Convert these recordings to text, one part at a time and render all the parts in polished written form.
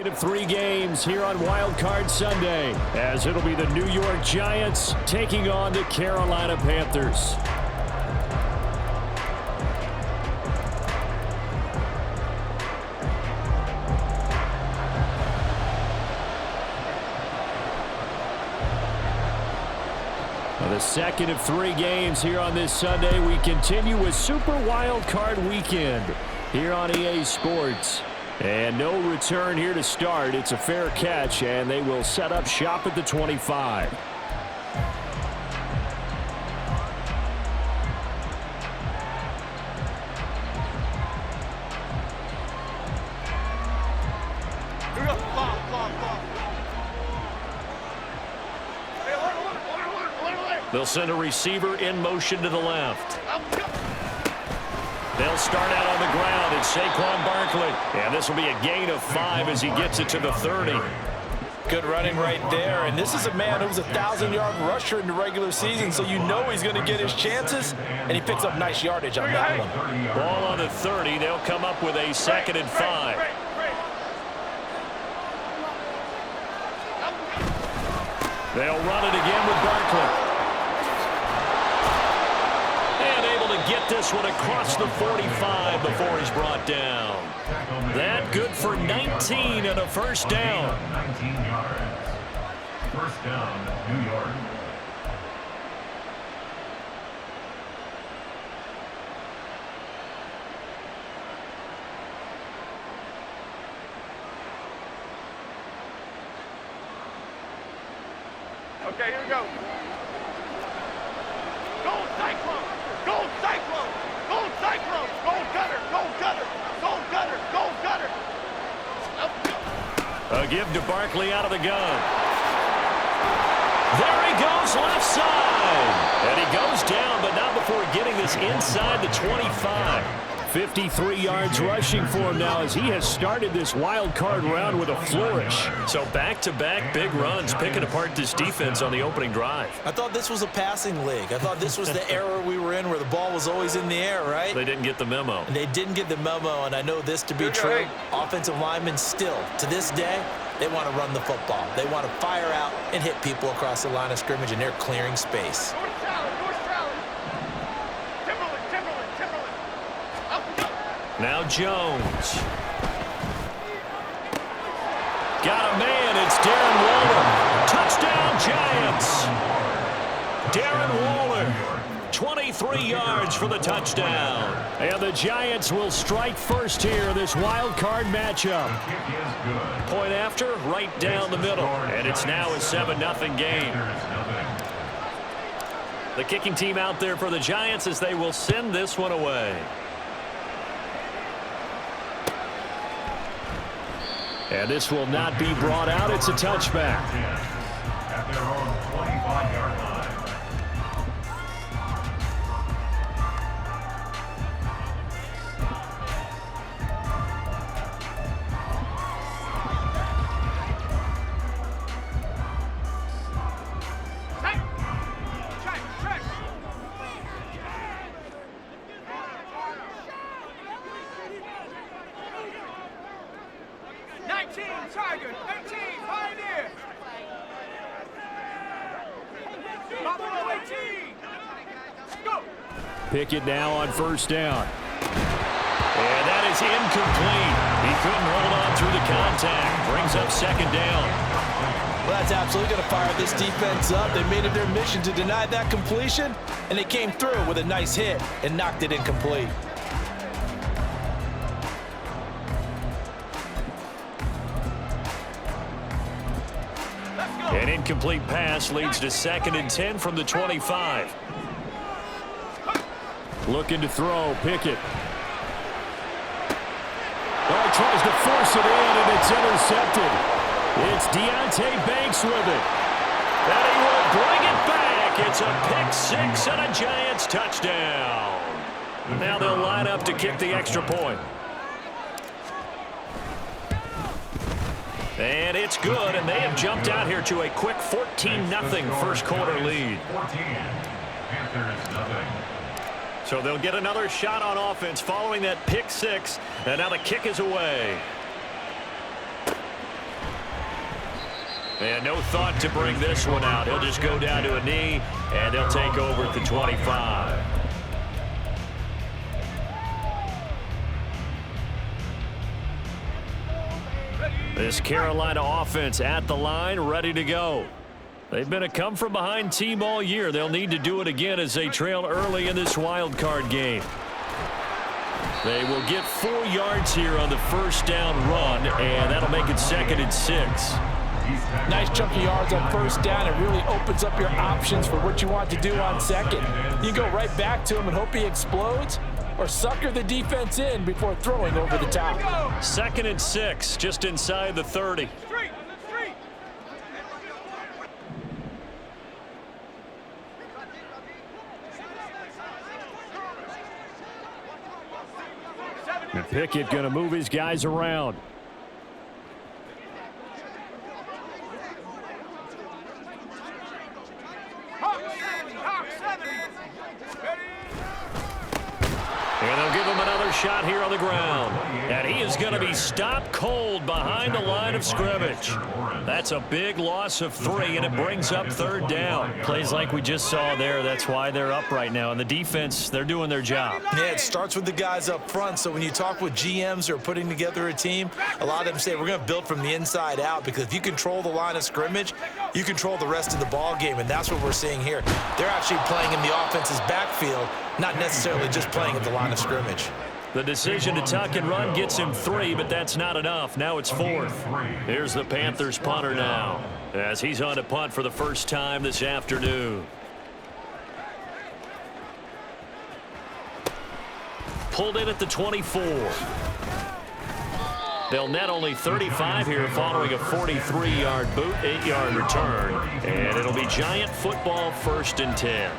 Of 3 games here on Wildcard Sunday, as it'll be the New York Giants taking on the Carolina Panthers. The second of 3 games here on this Sunday. We continue with Super Wildcard Weekend here on EA Sports. And no return here to start. It's a fair catch, and they will set up shop at the 25. They'll send a receiver in motion to the left. They'll start out on the ground. It's Saquon Barkley. And this will be a gain of 5 as he gets it to the 30. Good running right there. And this is a man who was a 1,000-yard rusher in the regular season, so you know he's going to get his chances. And he picks up nice yardage on that one. Ball on the 30. They'll come up with a 2nd and 5. They'll run it again with Barkley. Get this one across the 45 before he's brought down. That good for 19 and a first down. 19 yards. First down, New York. Okay, here we go. Gold Cyclone! Gold Cyclone! Gold Cyclone! Gold Cutter! Gold Cutter! Gold Cutter! Gold Cutter! A give to Barkley out of the gun. There he goes, left side. And he goes down, but not before getting this inside the 25. 53 yards rushing for him now as he has started this wild card round with a flourish. So back-to-back big runs, picking apart this defense on the opening drive. I thought this was a passing league. I thought this was the era we were in where the ball was always in the air, right? They didn't get the memo. And they didn't get the memo, and I know this to be true. Offensive linemen still, to this day, they want to run the football. They want to fire out and hit people across the line of scrimmage, and they're clearing space. Now Jones. Got a man. It's Darren Waller. Touchdown, Giants. Darren Waller. 23 yards for the touchdown. And the Giants will strike first here in this wild card matchup. Point after, right down the middle. And it's now a 7-0 game. The kicking team out there for the Giants as they will send this one away. And this will not be brought out. It's a touchback. At their own 25-yard line. Tiger, 13, Pioneer. Buffalo 18. Go. Pickett now on first down. And that is incomplete. He couldn't hold on through the contact. Brings up 2nd down. Well, that's absolutely going to fire this defense up. They made it their mission to deny that completion, and they came through with a nice hit and knocked it incomplete. An incomplete pass leads to 2nd and 10 from the 25. Looking to throw, Pickett. Oh, he tries to force it in, and it's intercepted. It's Deonte Banks with it. And he will bring it back. It's a pick-6 and a Giants touchdown. Now they'll line up to kick the extra point. And it's good, and they have jumped out here to a quick 14-0 first quarter lead. 14. Panthers nothing. So they'll get another shot on offense following that pick 6, and now the kick is away. And no thought to bring this one out. He'll just go down to a knee, and they'll take over at the 25. This Carolina offense at the line, ready to go. They've been a come-from-behind team all year. They'll need to do it again as they trail early in this wild card game. They will get 4 yards here on the first down run, and that'll make it 2nd and 6. Nice chunk of yards on first down. It really opens up your options for what you want to do on second. You go right back to him and hope he explodes, or sucker the defense in before throwing over the top. 2nd and 6, just inside the 30. And Pickett going to move his guys around. And they'll give him another shot here on the ground. And he is going to be stopped cold behind the line of scrimmage. That's a big loss of 3, and it brings up 3rd down. Plays like we just saw there. That's why they're up right now. And the defense, they're doing their job. Yeah, it starts with the guys up front. So when you talk with GMs who are putting together a team, a lot of them say we're going to build from the inside out, because if you control the line of scrimmage, you control the rest of the ball game, and that's what we're seeing here. They're actually playing in the offense's backfield, not necessarily just playing at the line of scrimmage. The decision to tuck and run gets him 3, but that's not enough. Now it's 4th. Here's the Panthers punter now, as he's on to punt for the first time this afternoon. Pulled in at the 24. They'll net only 35 here following a 43-yard boot, 8-yard return. And it'll be Giant football, 1st and 10.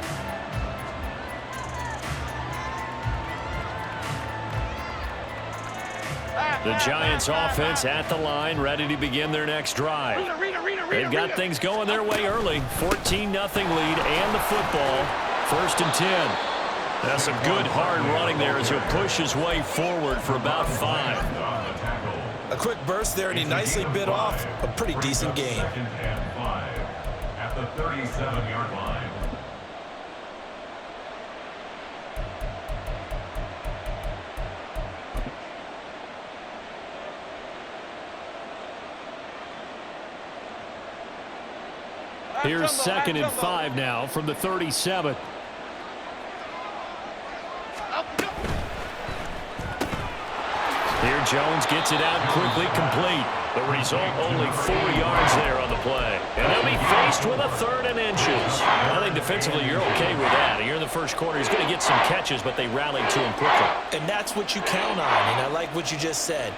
The Giants offense at the line, ready to begin their next drive. They've got things going their way early. 14-0 lead and the football. 1st and 10. That's some good hard running there as he'll push his way forward for about 5. A quick burst there, and he nicely bit off a pretty decent gain. At the 37-yard line. Here's 2nd and 5 now from the 37. Here Jones gets it out quickly, complete. The result, only 4 yards there on the play. And they'll be faced with a 3rd and inches. I think defensively you're okay with that. Here in the first quarter, he's going to get some catches, but they rallied to him quickly. And that's what you count on, and I like what you just said.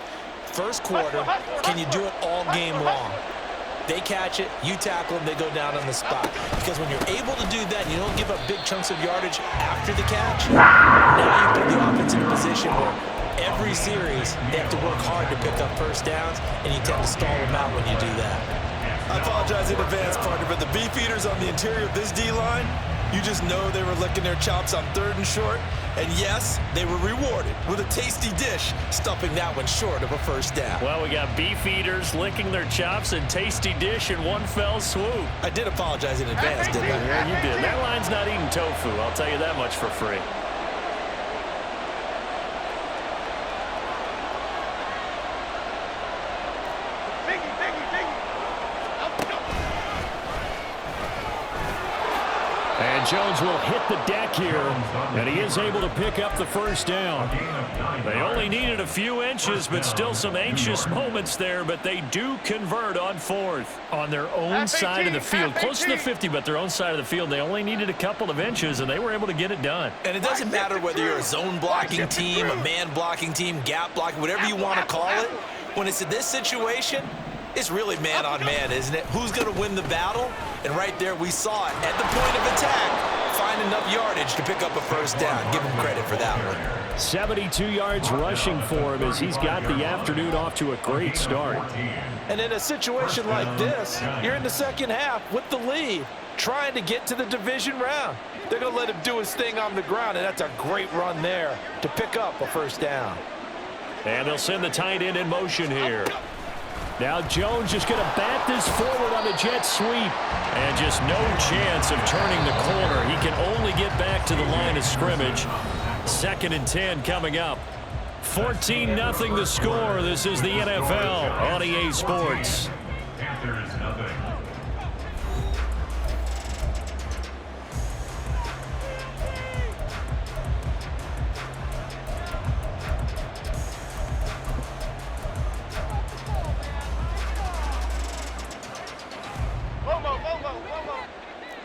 First quarter, can you do it all game long? They catch it, you tackle them, they go down on the spot. Because when you're able to do that, you don't give up big chunks of yardage after the catch. Now you put the offense in a position where every series they have to work hard to pick up first downs, and you tend to stall them out when you do that. I apologize in advance, partner, but the beefeaters on the interior of this D-line, you just know they were licking their chops on 3rd and short. And yes, they were rewarded with a tasty dish, stuffing that one short of a first down. Well, we got beef eaters licking their chops and tasty dish in one fell swoop. I did apologize in advance, didn't I? Yeah, you did. That line's not eating tofu, I'll tell you that much for free. And Jones will hit the deck here, and he is able to pick up the first down. They only needed a few inches, but still some anxious moments there, but they do convert on 4th. On their own side of the field, close to the 50, but their own side of the field, they only needed a couple of inches, and they were able to get it done. And it doesn't matter whether you're a zone blocking team, a man blocking team, gap blocking, whatever you want to call it. When it's in this situation, it's really man on man, isn't it? Who's going to win the battle? And right there we saw it at the point of attack. Find enough yardage to pick up a first down. Give him credit for that one. 72 yards rushing for him as he's got the afternoon off to a great start. And in a situation like this, you're in the second half with the lead, trying to get to the division round. They're going to let him do his thing on the ground, and that's a great run there to pick up a first down. And they'll send the tight end in motion here. Now Jones just going to bat this forward on the jet sweep. And just no chance of turning the corner. He can only get back to the line of scrimmage. 2nd and 10 coming up. 14-0 the score. This is the NFL on EA Sports. Panthers nothing.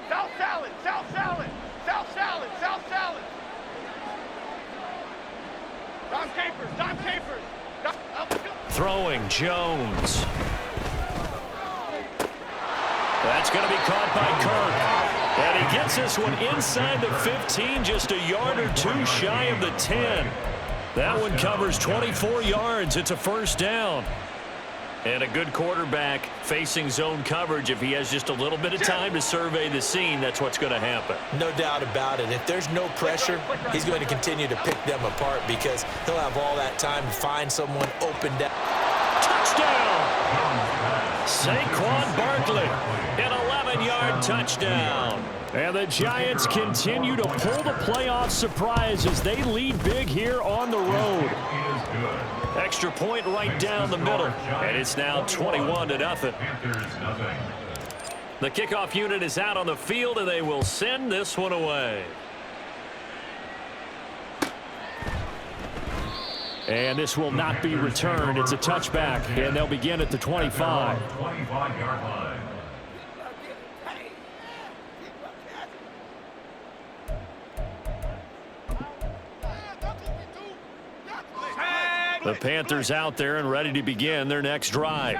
South salad, south salad, south salad, south salad. Dime capers. Throwing Jones. That's going to be caught by Kirk. And he gets this one inside the 15, just a yard or two shy of the 10. That one covers 24 yards. It's a first down. And a good quarterback facing zone coverage. If he has just a little bit of time to survey the scene, that's what's going to happen. No doubt about it. If there's no pressure, he's going to continue to pick them apart because he'll have all that time to find someone open down. Touchdown! Saquon Barkley, an 11-yard touchdown. And the Giants continue to pull the playoff surprise as they lead big here on the road. Extra point right down the middle, and it's now 21-0. The kickoff unit is out on the field, and they will send this one away. And this will not be returned. It's a touchback, and they'll begin at the 25. 25-yard line. The Panthers out there and ready to begin their next drive.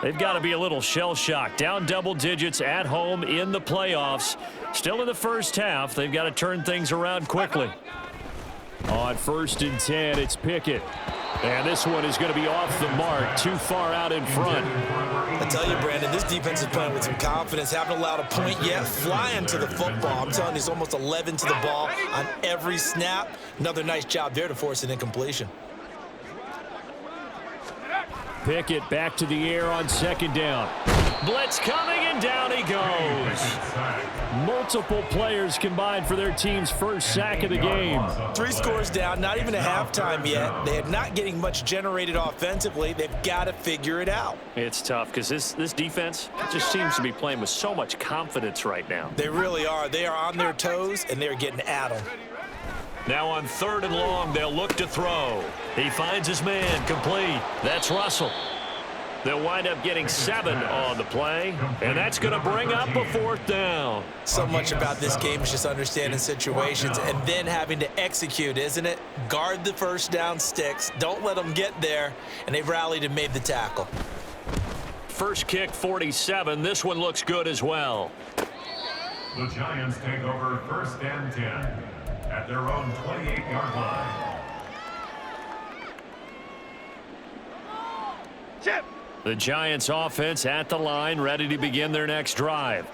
They've got to be a little shell-shocked. Down double digits at home in the playoffs. Still in the first half. They've got to turn things around quickly. On 1st and 10, it's Pickett. And this one is going to be off the mark, too far out in front. I tell you, Brandon, this defense is playing with some confidence. Haven't allowed a point yet. Flying to the football. I'm telling you, it's almost 11 to the ball on every snap. Another nice job there to force an incompletion. Pickett back to the air on 2nd down. Blitz coming, and down he goes. Multiple players combined for their team's first sack of the game. 3 scores down, not even a halftime yet. They are not getting much generated offensively. They've got to figure it out. It's tough because this defense just seems to be playing with so much confidence right now. They really are. They are on their toes, and they're getting at them. Now on 3rd and long, they'll look to throw. He finds his man, complete. That's Russell. They'll wind up getting 7 on the play, and that's going to bring up a 4th down. So much about this game is just understanding situations and then having to execute, isn't it? Guard the first down sticks. Don't let them get there, and they've rallied and made the tackle. First kick, 47. This one looks good as well. The Giants take over 1st and 10 at their own 28-yard line. Chip. The Giants offense at the line, ready to begin their next drive.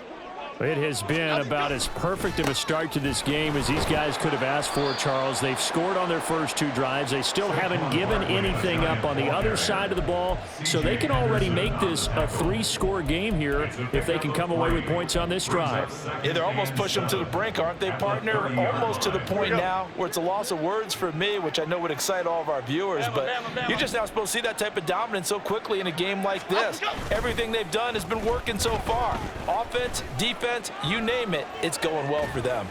It has been about as perfect of a start to this game as these guys could have asked for, Charles. They've scored on their first 2 drives. They still haven't given anything up on the other side of the ball, so they can already make this a 3-score game here if they can come away with points on this drive. Yeah, they're almost pushing them to the brink, aren't they, partner? Almost to the point now where it's a loss of words for me, which I know would excite all of our viewers, but you're just not supposed to see that type of dominance so quickly in a game like this. Everything they've done has been working so far. Offense, defense, you name it, it's going well for them.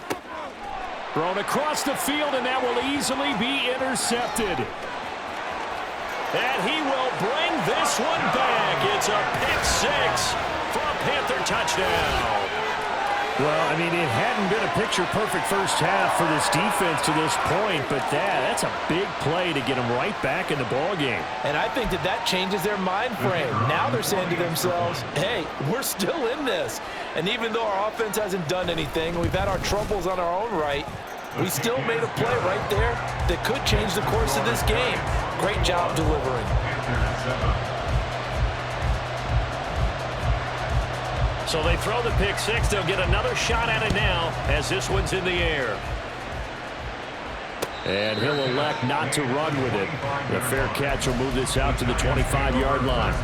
Thrown across the field, and that will easily be intercepted. And he will bring this one back. It's a pick 6 for a Panther touchdown. Well, I mean, it hadn't been a picture-perfect first half for this defense to this point, but that's a big play to get them right back in the ballgame. And I think that changes their mind frame. Now they're saying to themselves, hey, we're still in this. And even though our offense hasn't done anything, we've had our troubles on our own right, we still made a play right there that could change the course of this game. Great job delivering. So they throw the pick 6. They'll get another shot at it now as this one's in the air. And he'll elect not to run with it. The fair catch will move this out to the 25-yard line.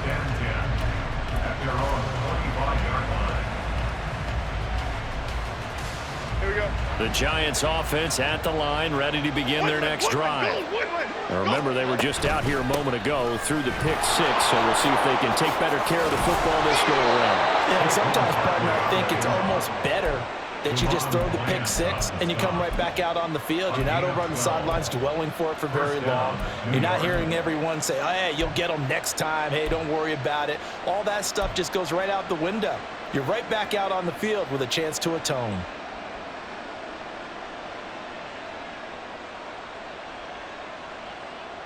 The Giants offense at the line, ready to begin their next drive. Now remember, they were just out here a moment ago through the pick 6, so we'll see if they can take better care of the football this go around. Yeah, and sometimes, partner, I think it's almost better that you just throw the pick 6 and you come right back out on the field. You're not over on the sidelines dwelling for it for very long. You're not hearing everyone say, oh, hey, you'll get them next time. Hey, don't worry about it. All that stuff just goes right out the window. You're right back out on the field with a chance to atone.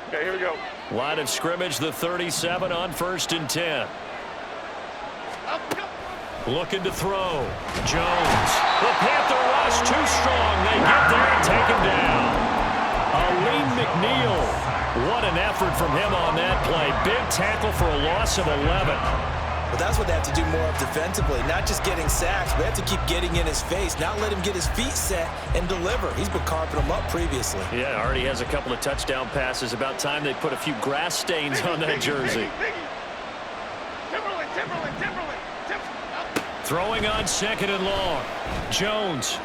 Okay, here we go. Line of scrimmage, the 37 on 1st and 10. Looking to throw. Jones. The Panther rush too strong. They get there and take him down. Aleem McNeil. What an effort from him on that play. Big tackle for a loss of 11. But that's what they have to do more of defensively. Not just getting sacks, but they have to keep getting in his face, not let him get his feet set and deliver. He's been carving them up previously. Yeah, already has a couple of touchdown passes. About time they put a few grass stains on that jersey. Timberland. Throwing on 2nd and long. Jones.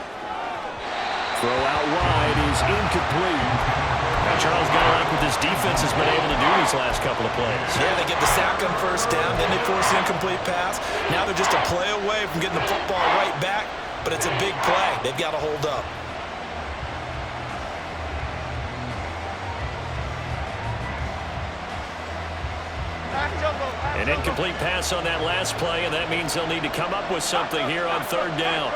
Throw out wide is incomplete. Now Charles got to like what this defense has been able to do these last couple of plays. Yeah, they get the sack on 1st down, then they force the incomplete pass. Now they're just a play away from getting the football right back, but it's a big play. They've got to hold up. An incomplete pass on that last play, and that means they'll need to come up with something here on 3rd down.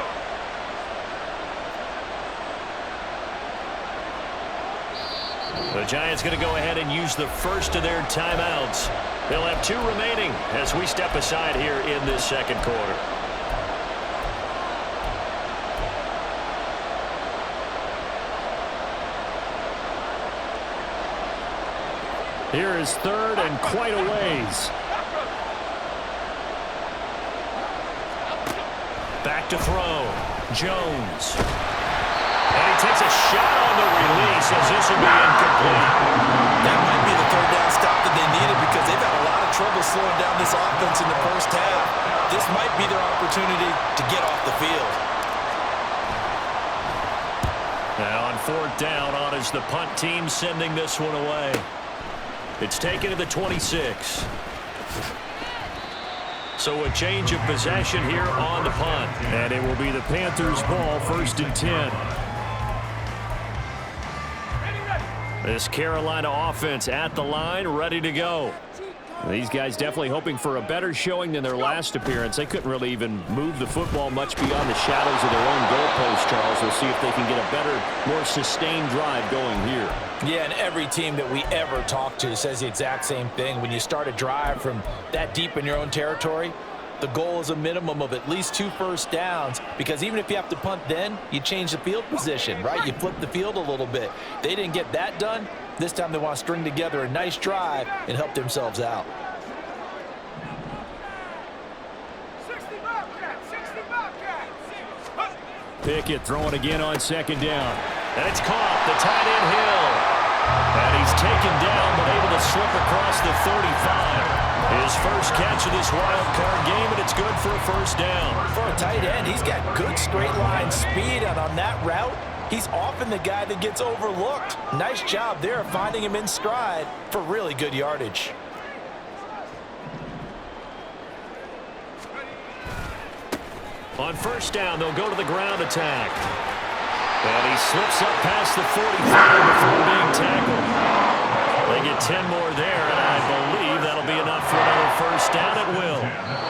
The Giants going to go ahead and use the first of their timeouts. They'll have 2 remaining as we step aside here in this 2nd quarter. Here is 3rd and quite a ways. Back to throw. Jones. And he takes a shot on the release as this will be incomplete. That might be the 3rd down stop that they needed because they've had a lot of trouble slowing down this offense in the 1st half. This might be their opportunity to get off the field. Now on 4th down, on is the punt team sending this one away. It's taken to the 26. So a change of possession here on the punt. And it will be the Panthers' ball, 1st and 10. This Carolina offense at the line, ready to go. These guys definitely hoping for a better showing than their last appearance. They couldn't really even move the football much beyond the shadows of their own goalpost, Charles. We'll see if they can get a better, more sustained drive going here. Yeah, and every team that we ever talk to says the exact same thing. When you start a drive from that deep in your own territory, the goal is a minimum of at least 2 first downs, because even if you have to punt then, you change the field position, right? You flip the field a little bit. They didn't get that done. This time they want to string together a nice drive and help themselves out. 60 Bobcats. Pickett throwing again on 2nd down. And it's caught. The tight end Hill. And he's taken down but able to slip across the 35. His first catch of this wild card game, and it's good for a 1st down. For a tight end, he's got good straight line speed, and on that route, he's often the guy that gets overlooked. Nice job there finding him in stride for really good yardage. On 1st down, they'll go to the ground attack. And he slips up past the 45 before being tackled. They get 10 more there, and I believe that'll be enough for another 1st down at will.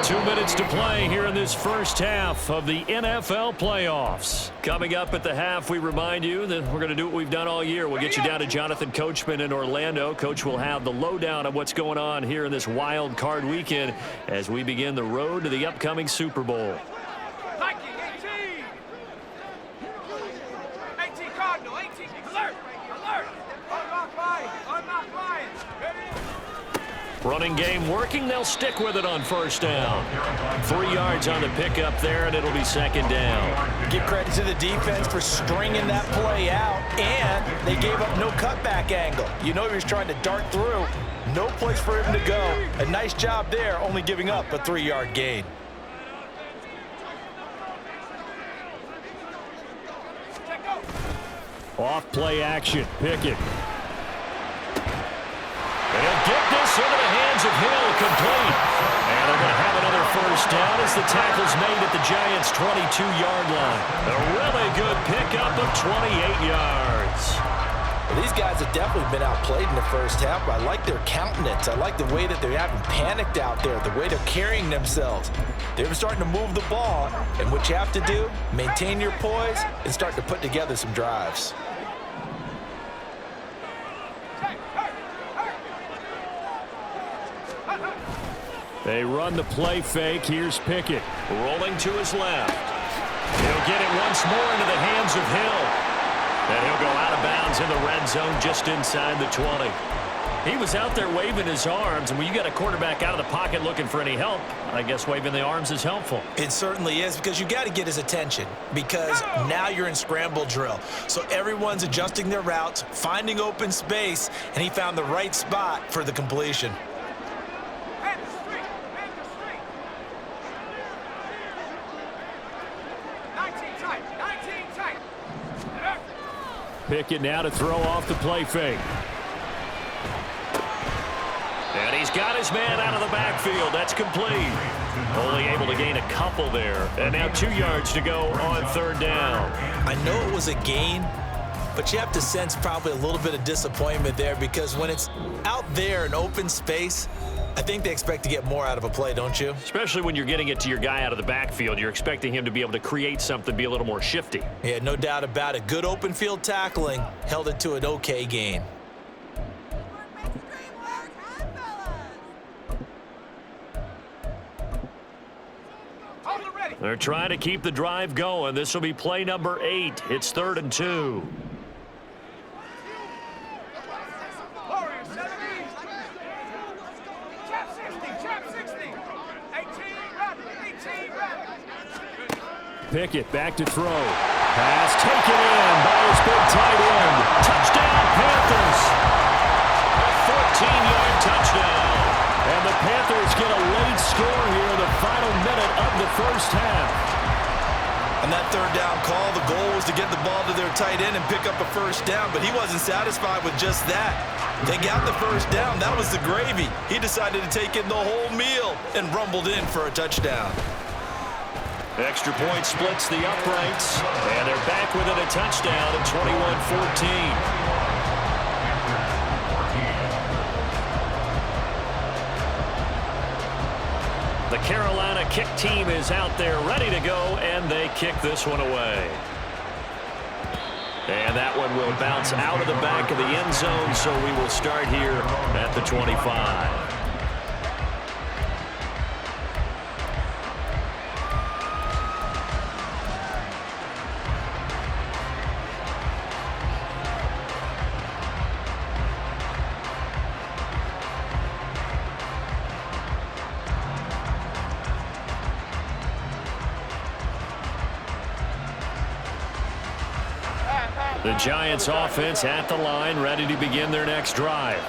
2 minutes to play here in this 1st half of the NFL playoffs. Coming up at the half, we remind you that we're going to do what we've done all year. We'll get you down to Jonathan Coachman in Orlando. Coach will have the lowdown of what's going on here in this wild card weekend as we begin the road to the upcoming Super Bowl. 18 Cardinal, 18 alert. Unlock Lions. Running game working. They'll stick with it on 1st down. 3 yards on the pickup there, and it'll be 2nd down. Give credit to the defense for stringing that play out, and they gave up no cutback angle. You know he was trying to dart through. No place for him to go. A nice job there, only giving up a 3-yard gain. Off play action. Pickett. And he'll get this into the hands of Hill, complete. And they're going to have another first down as the tackle's made at the Giants' 22-yard line. A really good pickup of 28 yards. Well, these guys have definitely been outplayed in the first half, but I like their countenance. I like the way that they haven't panicked out there, the way they're carrying themselves. They're starting to move the ball, and what you have to do, maintain your poise and start to put together some drives. They run the play fake. Here's Pickett. Rolling to his left. He'll get it once more into the hands of Hill. And he'll go out of bounds in the red zone just inside the 20. He was out there waving his arms, and when you got a quarterback out of the pocket looking for any help, I guess waving the arms is helpful. It certainly is, because you got to get his attention, because now you're in scramble drill. So everyone's adjusting their routes, finding open space, and he found the right spot for the completion. Pickett now to throw off the play fake. And he's got his man out of the backfield. That's complete. Only able to gain a couple there. And now 2 yards to go on third down. I know it was a gain, but you have to sense probably a little bit of disappointment there, because when it's out there in open space, I think they expect to get more out of a play, don't you? Especially when you're getting it to your guy out of the backfield. You're expecting him to be able to create something, be a little more shifty. Yeah, no doubt about it. Good open field tackling held it to an okay gain. They're trying to keep the drive going. This will be play number 8. It's 3rd and 2. Pickett back to throw. Pass taken in by his big tight end. Touchdown, Panthers. A 14-yard touchdown. And the Panthers get a late score here in the final minute of the first half. On that third down call, the goal was to get the ball to their tight end and pick up a first down, but he wasn't satisfied with just that. They got the first down. That was the gravy. He decided to take in the whole meal and rumbled in for a touchdown. Extra point splits the uprights, and they're back within a touchdown at 21-14. The Carolina kick team is out there ready to go, and they kick this one away. And that one will bounce out of the back of the end zone, so we will start here at the 25. The Giants offense at the line, ready to begin their next drive.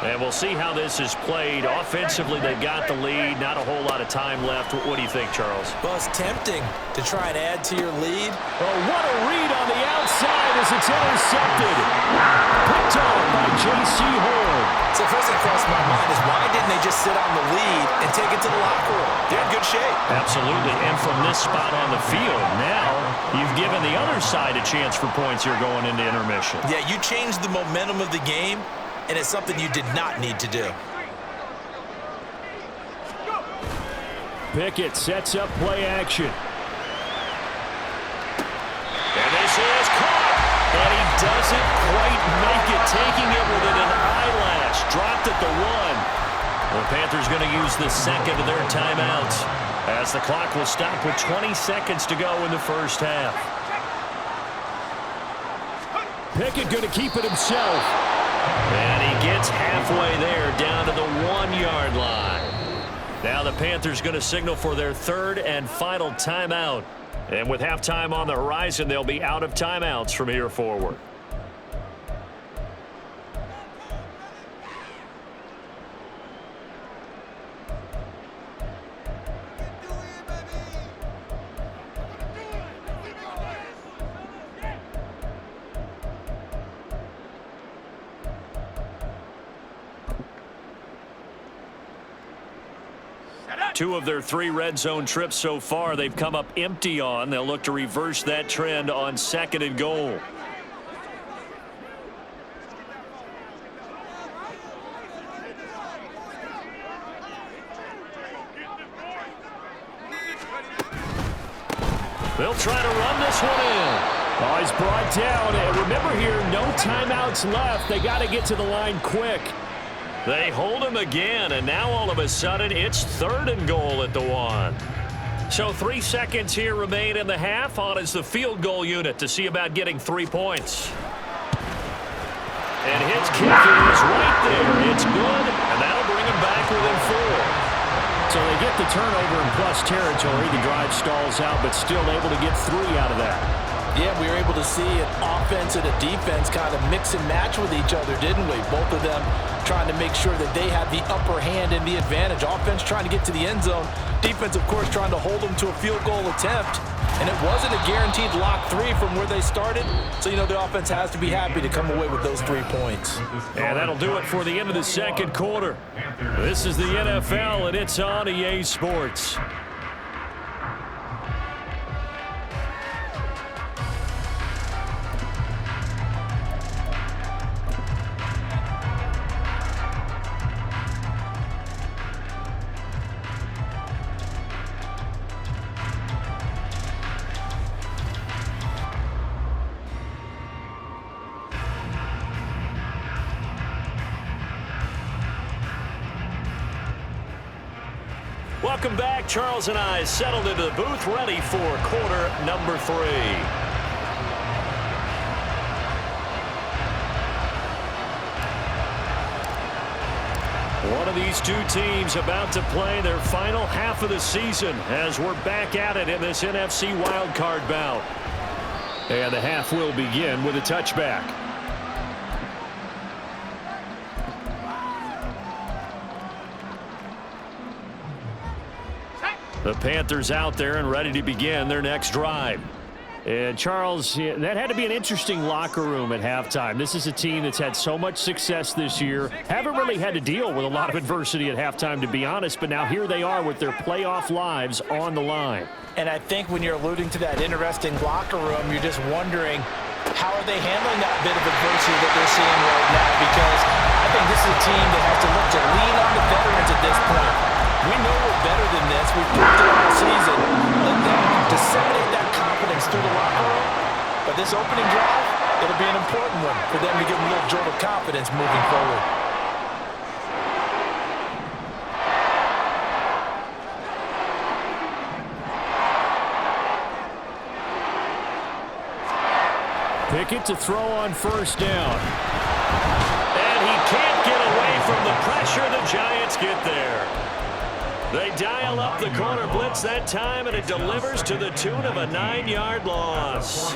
And we'll see how this is played. Offensively, they've got the lead. Not a whole lot of time left. What do you think, Charles? Well, it's tempting to try and add to your lead. Oh, what a read on the outside as it's intercepted. Picked off by J.C. Horn. So the first thing that crossed my mind is, why didn't they just sit on the lead and take it to the locker room? They're in good shape. Absolutely. And from this spot on the field, now you've given the other side a chance for points here going into intermission. Yeah, you changed the momentum of the game, and it's something you did not need to do. Pickett sets up play action. And this is caught. And he doesn't quite make it, taking it within an eyelash. Dropped at the 1. The Panthers going to use the second of their timeouts, as the clock will stop with 20 seconds to go in the first half. Pickett going to keep it himself. And he gets halfway there, down to the 1-yard line. Now the Panthers going to signal for their third and final timeout. And with halftime on the horizon, they'll be out of timeouts from here forward. 2 of their 3 red zone trips so far, they've come up empty on. They'll look to reverse that trend on 2nd and goal. They'll try to run this one in. Oh, he's brought down. And remember here, no timeouts left. They got to get to the line quick. They hold him again, and now all of a sudden it's 3rd and goal at the 1. So 3 seconds here remain in the half. On is the field goal unit to see about getting 3 points. And his kick is right there. It's good, and that'll bring him back within 4. So they get the turnover in plus territory. The drive stalls out, but still able to get 3 out of that. Yeah, we were able to see an offense and a defense kind of mix and match with each other, didn't we? Both of them trying to make sure that they had the upper hand and the advantage. Offense trying to get to the end zone. Defense, of course, trying to hold them to a field goal attempt. And it wasn't a guaranteed lock 3 from where they started. So, the offense has to be happy to come away with those 3 points. And that'll do it for the end of the 2nd quarter. This is the NFL, and it's on EA Sports. Welcome back. Charles and I settled into the booth, ready for quarter number 3. One of these 2 teams about to play their final half of the season as we're back at it in this NFC Wildcard bout. And the half will begin with a touchback. The Panthers out there and ready to begin their next drive. And Charles, that had to be an interesting locker room at halftime. This is a team that's had so much success this year. Haven't really had to deal with a lot of adversity at halftime, to be honest, but now here they are with their playoff lives on the line. And I think when you're alluding to that interesting locker room, you're just wondering, how are they handling that bit of adversity that they're seeing right now? Because I think this is a team that has to look to lean on the veterans at this point. We know we're better than this. We've proved it all season. Let them disseminate that confidence through the locker room. But this opening drive, it'll be an important one for them to give them a little jolt of confidence moving forward. Pickett to throw on 1st down. And he can't get away from the pressure. The Giants get there. They dial up the corner blitz that time, and it delivers to the tune of a 9-yard loss.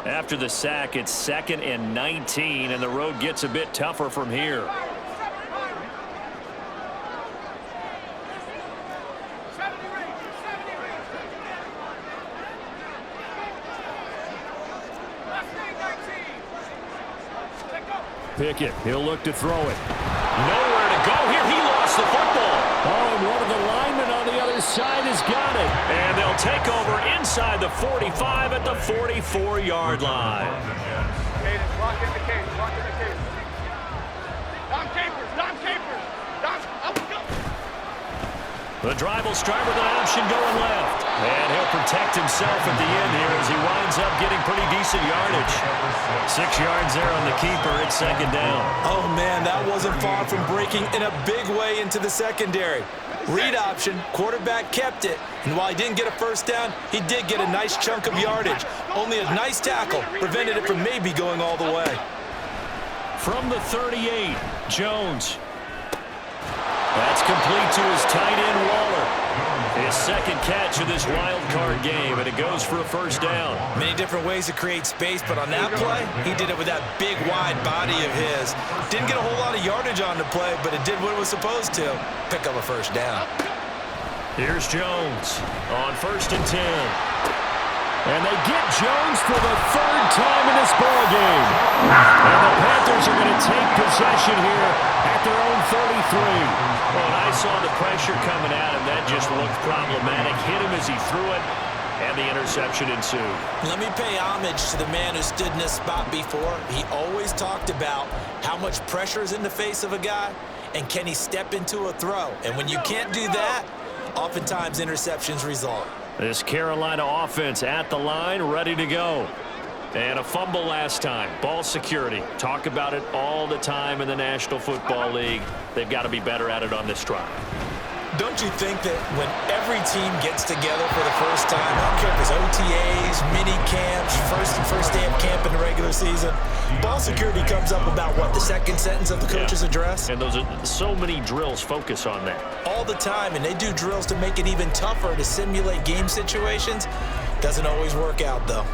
After the sack, it's 2nd and 19, and the road gets a bit tougher from here. Pickett, he'll look to throw it. Nowhere to go here. He lost the football. Oh, and one of the linemen on the other side has got it. And they'll take over inside the 45 at the 44-yard line. Cadence, lock in the cage, lock in the cage. Dom Capers, Dom Capers. Dom, up, go. The drive will start with an option going left. And he'll protect himself at the end here as he winds up getting pretty decent yardage. 6 yards there on the keeper. It's 2nd down. Oh, man, that wasn't far from breaking in a big way into the secondary. Read option, quarterback kept it. And while he didn't get a 1st down, he did get a nice chunk of yardage. Only a nice tackle prevented it from maybe going all the way. From the 38, Jones. That's complete to his tight end, Waller. His 2nd catch of this wild card game, and it goes for a 1st down. Many different ways to create space, but on that play, he did it with that big, wide body of his. Didn't get a whole lot of yardage on the play, but it did what it was supposed to. Pick up a 1st down. Here's Jones on 1st and 10. And they get Jones for the 3rd time in this ballgame. And the Panthers are going to take possession here at their own 33. Well, pressure coming at him. That just looked problematic. Hit him as he threw it, and the interception ensued. Let me pay homage to the man who stood in this spot before. He always talked about how much pressure is in the face of a guy, and can he step into a throw? And when you can't do that, oftentimes interceptions result. This Carolina offense at the line, ready to go. And a fumble last time. Ball security. Talk about it all the time in the National Football League. They've got to be better at it on this drive. Don't you think that when every team gets together for the first time, I don't care if it's OTAs, mini camps, first day of camp in the regular season, ball security comes up about, what, the second sentence of the coach's address? And those are so many drills focus on that. All the time, and they do drills to make it even tougher to simulate game situations. Doesn't always work out, though.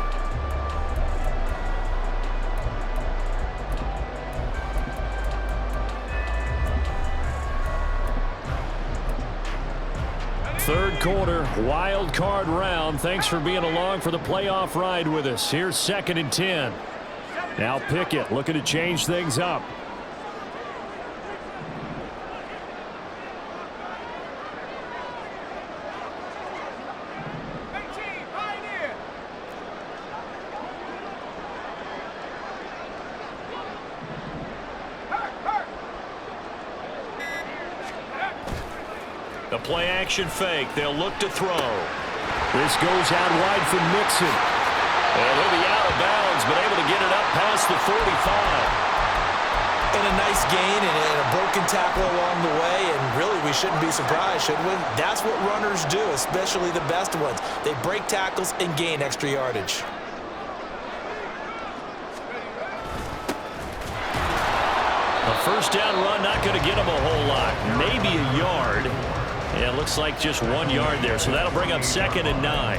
Third quarter, wild card round. Thanks for being along for the playoff ride with us. Here's 2nd and 10. Now Pickett looking to change things up. The play-action fake. They'll look to throw. This goes out wide for Mixon. And he'll be out of bounds, but able to get it up past the 45. And a nice gain and a broken tackle along the way, and really we shouldn't be surprised, should we? That's what runners do, especially the best ones. They break tackles and gain extra yardage. A first down run, not going to get him a whole lot. Maybe a yard. Yeah, it looks like just 1 yard there, so that'll bring up 2nd and 9.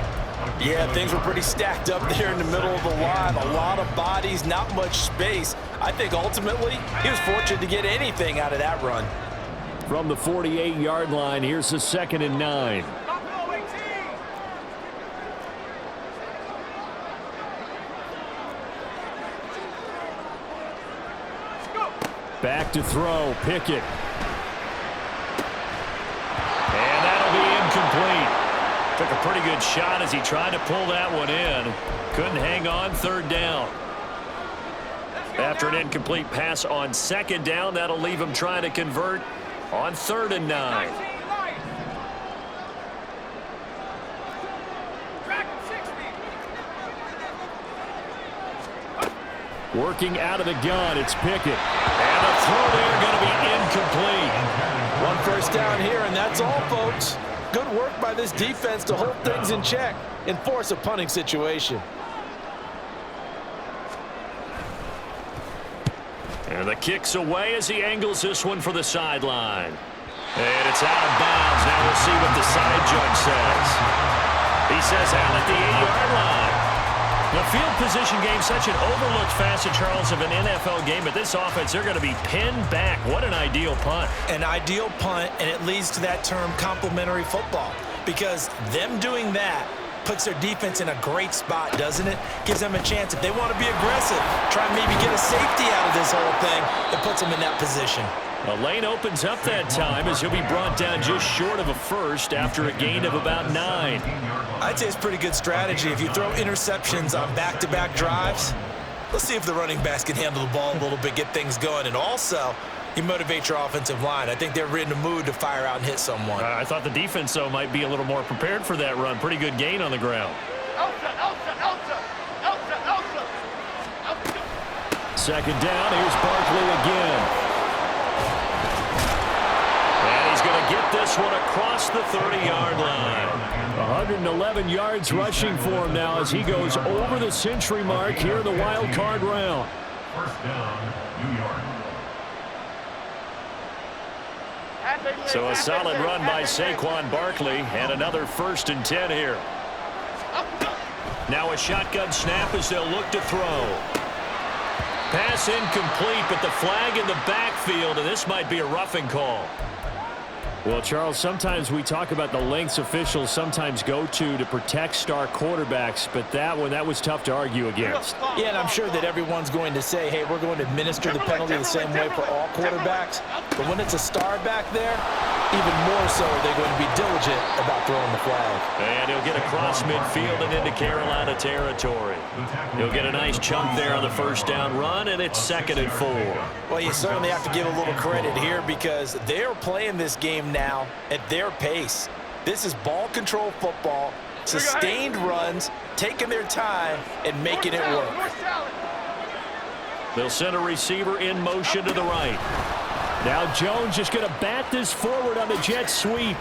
Yeah, things were pretty stacked up there in the middle of the line. A lot of bodies, not much space. I think ultimately he was fortunate to get anything out of that run. From the 48-yard line, here's the 2nd and 9. Back to throw, Pickett. And that'll be incomplete. Took a pretty good shot as he tried to pull that one in. Couldn't hang on, 3rd down. After an incomplete pass on 2nd down, that'll leave him trying to convert on 3rd and 9. Working out of the gun, it's Pickett. And the throw there going to be incomplete. One first down here, and that's all, folks. Good work by this defense to hold things in check and force a punting situation. And the kick's away as he angles this one for the sideline. And it's out of bounds. Now we'll see what the side judge says. He says out at the 8-yard line. The field position game, such an overlooked facet, Charles, of an NFL game. But this offense, they're going to be pinned back. What an ideal punt. An ideal punt, and it leads to that term complementary football. Because them doing that puts their defense in a great spot, doesn't it? Gives them a chance, if they want to be aggressive, try and maybe get a safety out of this whole thing. It puts them in that position. The lane opens up that time as he'll be brought down just short of a first after a gain of about 9. I'd say it's pretty good strategy. If you throw interceptions on back-to-back drives, let's see if the running backs can handle the ball a little bit, get things going, and also you motivate your offensive line. I think they're in the mood to fire out and hit someone. I thought the defense, though, might be a little more prepared for that run. Pretty good gain on the ground. Second down, here's Barkley again. And he's going to get this one across the 30-yard line. 111 yards rushing for him now as he goes over the century mark here in the wild card round. First down, New York. So a solid run by Saquon Barkley and another 1st and 10 here. Now a shotgun snap as they'll look to throw. Pass incomplete, but the flag in the backfield, and this might be a roughing call. Well, Charles, sometimes we talk about the lengths officials sometimes go to protect star quarterbacks, but that was tough to argue against. Yeah, and I'm sure that everyone's going to say, hey, we're going to administer the penalty the same way for all quarterbacks. But when it's a star back there, even more so they're going to be diligent about throwing the flag. And he'll get across midfield and into Carolina territory. He'll get a nice chunk there on the first down run, and it's 2nd and 4. Well, you certainly have to give a little credit here because they're playing this game now at their pace. This is ball control football, sustained runs, taking their time, and making it work. They'll send a receiver in motion to the right. Now Jones is going to bat this forward on the jet sweep.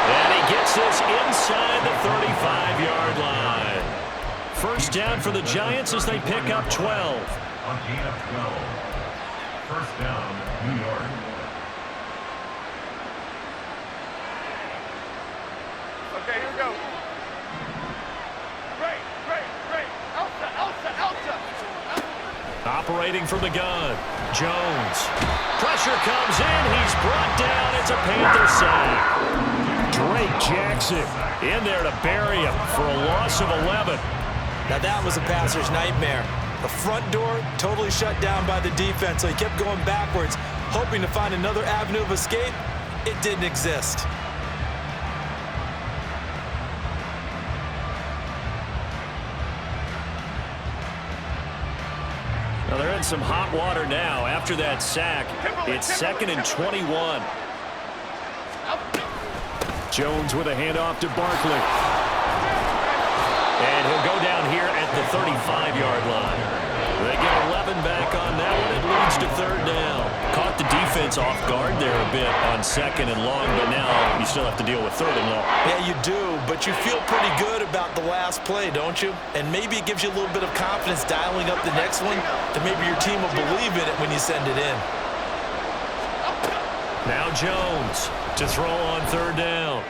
And he gets this inside the 35-yard line. First down for the Giants as they pick up 12. On gain of 12. First down, New York. Okay, here we go. Great. Elsa. Operating from the gun. Jones. Pressure comes in. He's brought down. It's a Panther sack. Drake Jackson in there to bury him for a loss of 11. Now that was a passer's nightmare. The front door totally shut down by the defense, so he kept going backwards, hoping to find another avenue of escape. It didn't exist. Now they're in some hot water now after that sack. It's 2nd and 21. Jones with a handoff to Barkley. And he'll go down here at the 35-yard line. They get 11 back on that one. It leads to 3rd down. Caught the defense off guard there a bit on 2nd and long, but now you still have to deal with 3rd and long. Yeah, you do, but you feel pretty good about the last play, don't you? And maybe it gives you a little bit of confidence dialing up the next one, that maybe your team will believe in it when you send it in. Now Jones to throw on 3rd down.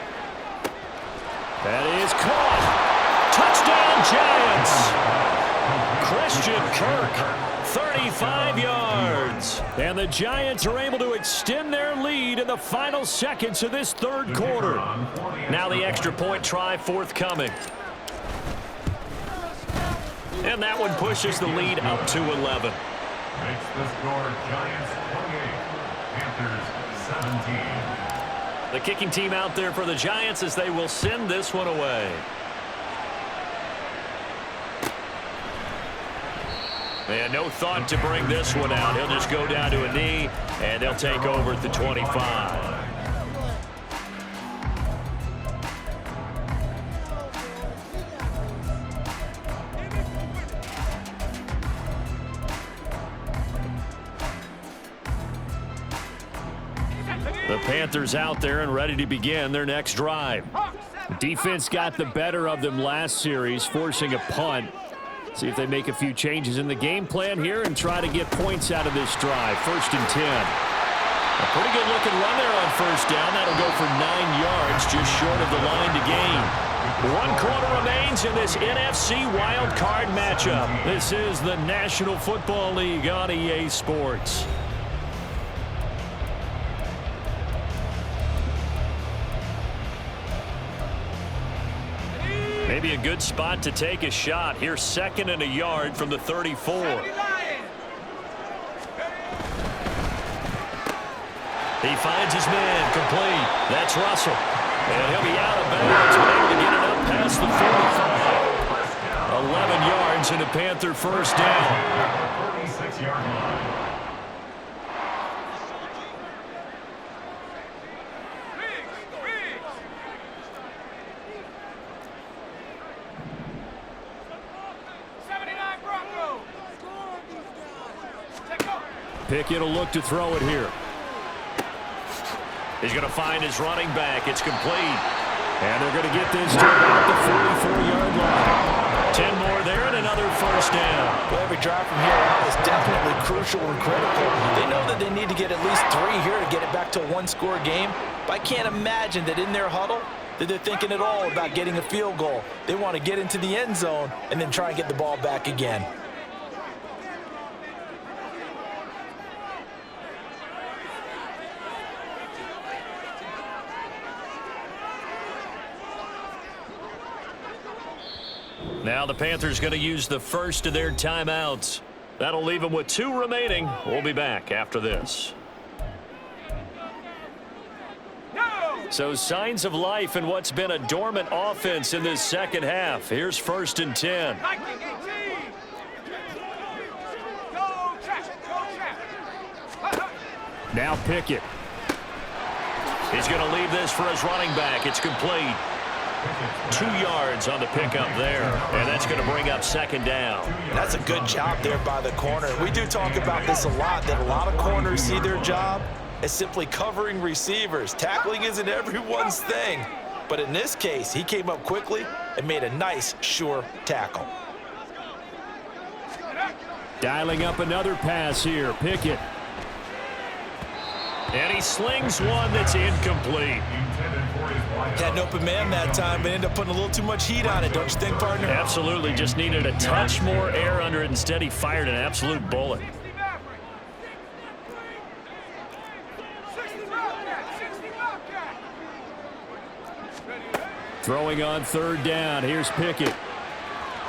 That is caught. Touchdown Giants. Christian Kirk, 35 yards. And the Giants are able to extend their lead in the final seconds of this 3rd quarter. Now the extra point try forthcoming. And that one pushes the lead up to 11. Makes the score Giants 28, Panthers 17. The kicking team out there for the Giants as they will send this one away. They had no thought to bring this one out. He'll just go down to a knee, and they'll take over at the 25. The Panthers out there and ready to begin their next drive. Defense got the better of them last series, forcing a punt. See if they make a few changes in the game plan here and try to get points out of this drive. 1st and 10. A pretty good looking run there on 1st down. That'll go for 9 yards, just short of the line to gain. 1 quarter remains in this NFC Wildcard matchup. This is the National Football League on EA Sports. Maybe a good spot to take a shot. Here's 2nd and a yard from the 34. He finds his man complete. That's Russell. And he'll be out of bounds, but able to get it up past the 45. 11 yards and a Panther first down. 36-yard line. Pickett will look to throw it here. He's going to find his running back. It's complete. And they're going to get this to about the 44-yard line. 10 more there and another first down. Well, every drive from here out is definitely crucial and critical. They know that they need to get at least 3 here to get it back to a 1-score game. But I can't imagine that in their huddle that they're thinking at all about getting a field goal. They want to get into the end zone and then try and get the ball back again. Now the Panthers going to use the first of their timeouts. That'll leave them with 2 remaining. We'll be back after this. So signs of life in what's been a dormant offense in this second half. Here's 1st and 10. Now Pickett. He's going to leave this for his running back. It's complete. 2 yards on the pickup there, and that's going to bring up 2nd down. That's a good job there by the corner. We do talk about this a lot, that a lot of corners see their job as simply covering receivers. Tackling isn't everyone's thing, but in this case, he came up quickly and made a nice, sure tackle. Dialing up another pass here, Pickett. And he slings one that's incomplete. Had an open man that time, but ended up putting a little too much heat on it, don't you think, partner? Absolutely, just needed a touch more air under it. Instead, he fired an absolute bullet. Throwing on 3rd down. Here's Pickett.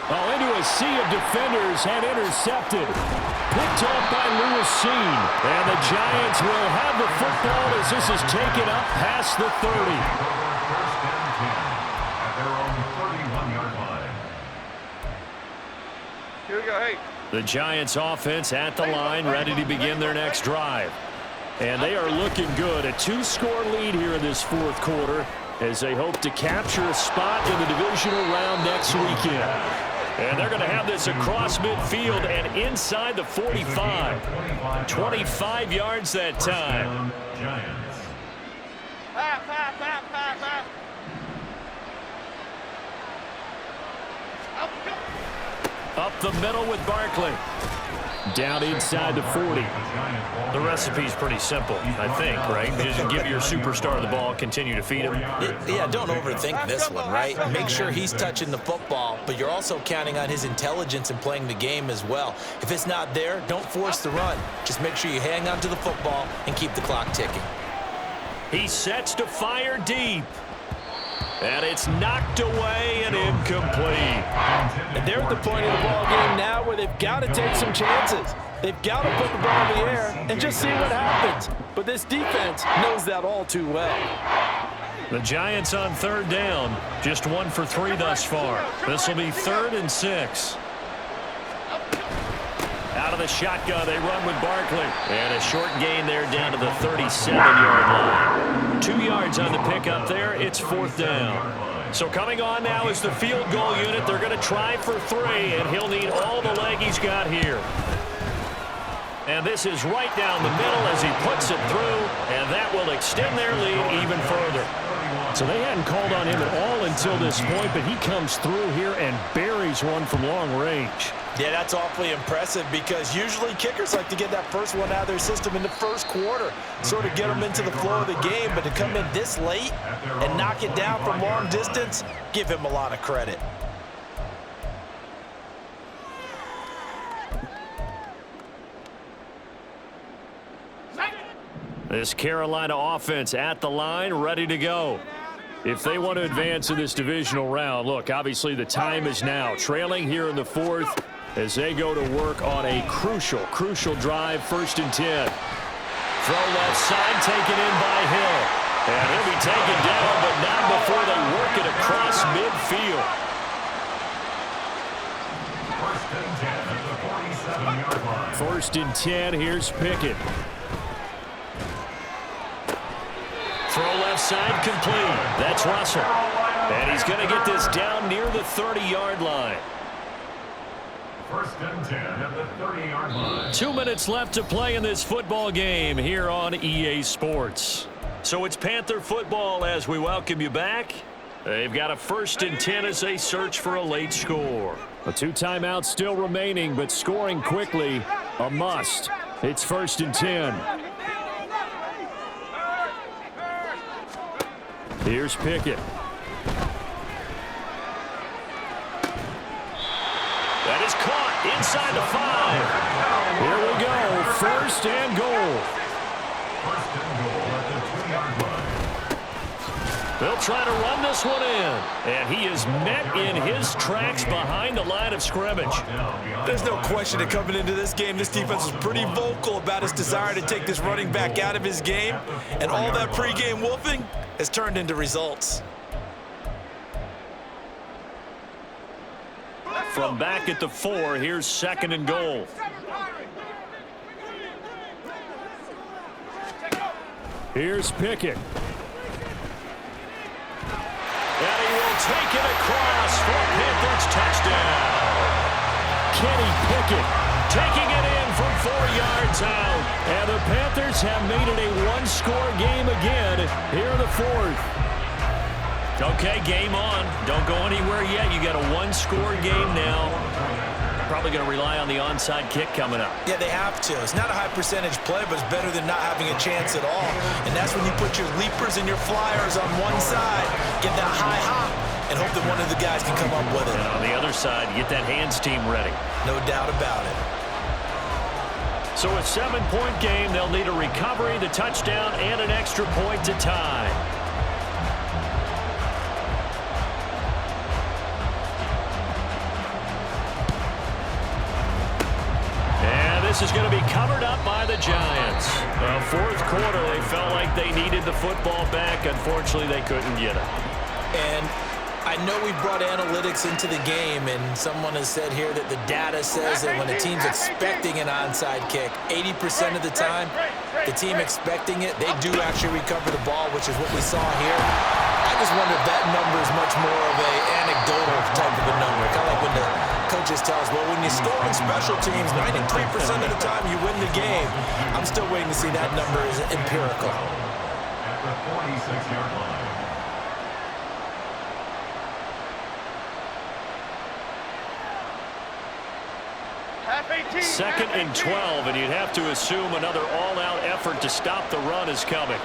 Oh, into a sea of defenders and intercepted. Picked off by Lewis Seen. And the Giants will have the football as this is taken up past the 30. First and 10 at their own 31-yard line. Here we go, hey. The Giants offense at the line, ready to begin their next drive. And they are looking good. A 2-score lead here in this 4th quarter as they hope to capture a spot in the divisional round next weekend. And they're going to have this across midfield and inside the 45. 25 yards that time. Giants. Pass. Up the middle with Barkley. Down inside the 40. The recipe's pretty simple, I think, right? Just give your superstar the ball, continue to feed him. Yeah, don't overthink this one, right? Make sure he's touching the football, but you're also counting on his intelligence in playing the game as well. If it's not there, don't force the run. Just make sure you hang on to the football and keep the clock ticking. He sets to fire deep. And it's knocked away and incomplete. And they're at the point of the ball game now where they've got to take some chances. They've got to put the ball in the air and just see what happens. But this defense knows that all too well. The Giants on 3rd down, just 1 for 3 thus far. This will be 3rd and 6. Out of the shotgun, they run with Barkley. And a short gain there down to the 37-yard line. 2 yards on the pickup there. It's 4th down. So coming on now is the field goal unit. They're going to try for 3, and he'll need all the leg he's got here. And this is right down the middle as he puts it through, and that will extend their lead even further. So they hadn't called on him at all until this point, but he comes through here and buries one from long range. Yeah, that's awfully impressive because usually kickers like to get that first one out of their system in the 1st quarter, sort of get them into the flow of the game, but to come in this late and knock it down from long distance, give him a lot of credit. This Carolina offense at the line, ready to go. If they want to advance in this divisional round, look, obviously the time is now. Trailing here in the 4th as they go to work on a crucial drive, 1st and 10. Throw left side, taken in by Hill. And he'll be taken down, but not before they work it across midfield. 1st and 10 at the 47-yard line. 1st and 10, here's Pickett. Throw left side, complete. That's Russell. And he's going to get this down near the 30-yard line. 1st and 10 at the 30-yard line. 2 minutes left to play in this football game here on EA Sports. So it's Panther football as we welcome you back. They've got a 1st and 10 as they search for a late score. 2 timeouts still remaining, but scoring quickly, a must. It's 1st and 10. Here's Pickett. That is caught inside the 5. Here we go, 1st and goal. 1st and goal at the 2-yard line. They'll try to run this one in. And he is met in his tracks behind the line of scrimmage. There's no question that coming into this game, this defense was pretty vocal about its desire to take this running back out of his game. And all that pregame wolfing has turned into results. From back at the 4, here's 2nd and goal. Here's Pickett. And he will take it across for a Panthers touchdown. Kenny Pickett taking it in from 4 yards out. And the Panthers have made it a one-score game again here in the 4th. Okay, game on. Don't go anywhere yet. You got a one-score game now. Probably going to rely on the onside kick coming up. Yeah, they have to. It's not a high percentage play, but it's better than not having a chance at all. And that's when you put your leapers and your flyers on one side, get that high hop, and hope that one of the guys can come up with it. And on the other side, get that hands team ready. No doubt about it. So a 7-point game, they'll need a recovery, the touchdown, and an extra point to tie. This is going to be covered up by the Giants. Fourth quarter, they felt like they needed the football back. Unfortunately, they couldn't get it. And I know we brought analytics into the game, and someone has said here that the data says that when a team's expecting an onside kick, 80% of the time, the team expecting it, they do actually recover the ball, which is what we saw here. I just wonder if that number is much more of an anecdotal type of a number. Kind of like when the coaches tell us, well, when you score on special teams, 93% of the time you win the game. I'm still waiting to see that number is empirical. At the 46-yard line. 2nd and 12, and you'd have to assume another all-out effort to stop the run is coming.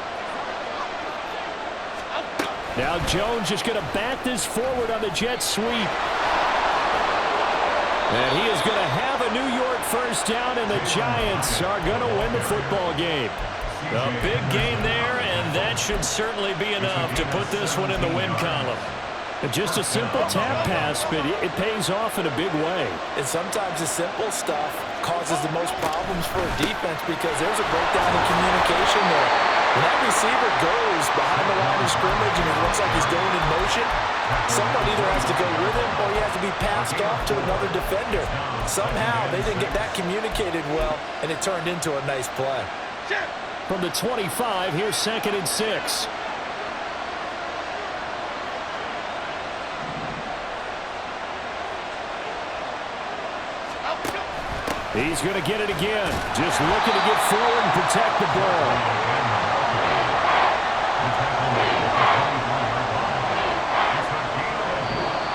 Now Jones is going to bat this forward on the jet sweep. And he is going to have a New York first down, and the Giants are going to win the football game. A big gain there, and that should certainly be enough to put this one in the win column. Just a simple tap pass, but it pays off in a big way. And sometimes the simple stuff causes the most problems for a defense because there's a breakdown in communication there. When that receiver goes behind the line of scrimmage and it looks like he's going in motion, someone either has to go with him or he has to be passed off to another defender. Somehow they didn't get that communicated well, and it turned into a nice play. From the 25, here's 2nd and 6. He's going to get it again. Just looking to get forward and protect the ball.